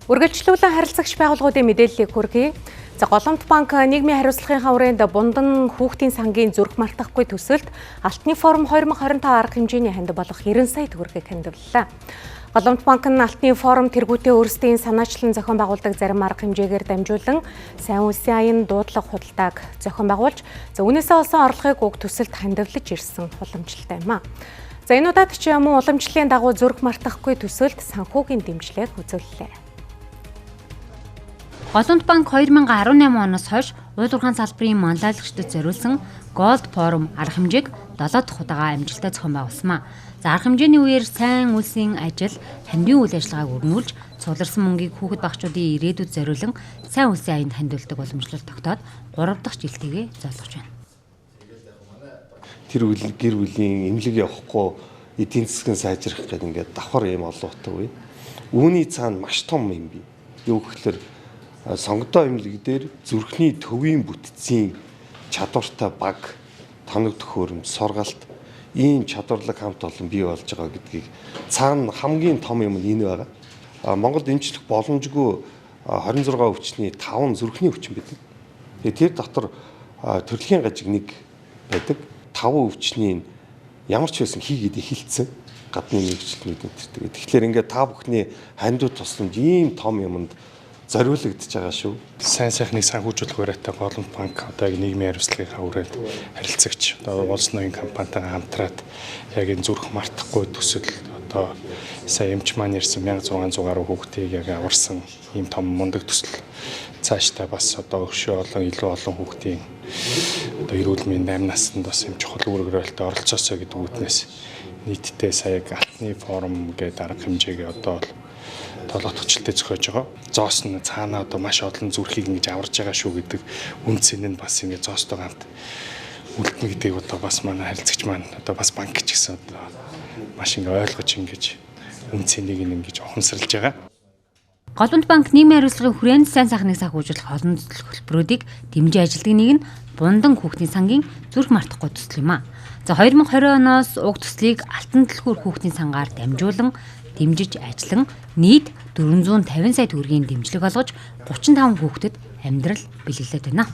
Үргэлжлүүлэн харилцагч байгууллагуудын мэдээллийг хүргэе. Голомт банк нийгмийн хариуцлагынхаа хүрээнд Бундан хүүхдийн сангийн зүрх мартахгүй төсөлд Алтны форум 2025 арга хэмжээний ханд болох 90 сая төгрөгийг хандивлаа. Голомт банк нь Алтны форум тэргүүтээ өөрсдийн санаачлан зохион байгуулдаг зарим арга хэмжээгээр дамжуулан сайн улсын аян дуудлага худалдааг зохион байгуулж, үүнээсээ олсон орлогыг уг төсөлд хандивлаж ирсэн уламжлалтай юм а. Энүүдэд ч мөн уламжлалын дагуу зүрх мартахгүй төсөлд санхүүгийн дэмжлэг үзүүллээ. Голомт банк 2018 оноос хойш уулуурхаан салбарын манлайлагчдад зориулсан Gold Forum арга хэмжээг 7 дахь удаага амжилттай зохион байгуулсан. Арга хэмжээний үеэр сайн улсын ажил, хамбийн үйл ажиллагааг өрнүүлж, цугларсан мөнгийг хүүхэд багчуудын ирээдүйд зориулан сайн улсын аянд хандивалдаг уламжлалт тогтоод 3 дахь жилтэйгээ зоолгож байна. Тэр гэр бүлийн эмнэлэг явахгүй эдийн засгийн сайжрах гэдэг ингээд давхар юм олон утга үе. Үүний цаана маш том юм бий. Юу гэхээр сонгодоо эмнэлэг дээр зүрхний төвийн бүтцийн чадвартай баг, тоног төхөөрөмж, сургалт ийм чадварлаг хамт олон бий болж байгаа гэдгийг цаана хамгийн том юм нь энэ байгаа. Монголд эмчлэх боломжгүй 26 өвчний 5 зүрхний өвчин байдаг. Тэр дотор төрөлхийн гажиг нэг байдаг. 5 өвчний ямар ч байсан хийгээд эхэлсэн гадны мэргэжилтнүүд энэ. Тэгэхээр ингээд та бүхний хандив тусламж ийм том юмд зориулагдж байгаа шүү. Сайн сайхныг санхүүжүүлэх хүрээтэй Голомт банк одоо нийгмийн хариуцлагынхаа хүрээнд харилцагч одоо улс ноён компанитайгаа хамтраад яг энэ зүрх мартахгүй төсөл одоо сая эмч маань ирсэн 1600 гаруй хүүхдийг яг аварсан ийм том мундаг төсөл цаашдаа бас одоо өшөө олон илүү олон хүүхдийн одоо эрүүл мэндийн 8 наснд бас юм чухал үүрэг ролтой оролцоосоо гэдэг үтнээс нийтдээ сая Алтны форум гэдэг арга хэмжээгээ одоо толгой төчлөлтөд зохиож байгаа. Зоос нь цаанаа одоо маш олон зүрхийг ингэж аварж байгаа шүү гэдэг үн цэн нь бас ингэ зоостойгоо хамт үлдэнэ гэдгийг одоо бас манай харилцагч маань одоо бас банк ч гэсэн одоо маш ингэ ойлгож ингэж үн цэнийг ингэж ухамсарлаж байгаа. Голомт банк нийгмийн хариуцлагын хүрээнд сайн сайхныг санхүүжүүлэх олон төсөл хөтөлбөрүүдийг дэмжиж ажилладаг нэг нь Бундан хүүхдийн сангийн зүрх мартахгүй төсөл юм а. 2020 оноос уг төслийг Алтан түлхүүр хүүхдийн сангаар дамжуулан дэмжиж ажиллан нийт 450 сая төгрөгийн дэмжлэг олгож 35 хүүхдэд амьдрал бэлгэлээд байна.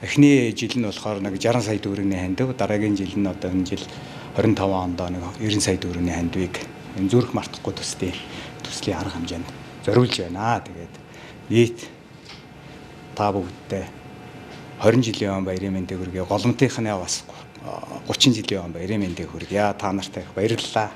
Эхний жил нь болохоор нэг 60 сая төгрөгийн хандив, дараагийн жил нь одоо энэ жил 25 онд нэг 90 сая төгрөгийн хандивыг энэ зүрх мартахгүй төслийн арга хэмжээнд зориулж байна. Тэгээд нийт та бүгдтэй 20 жилийн баярын мэндийг хүргэе. Голомтынхнаа бас 30 жилийн баярын мэндийг хүргэе. Та нартай их баярлалаа.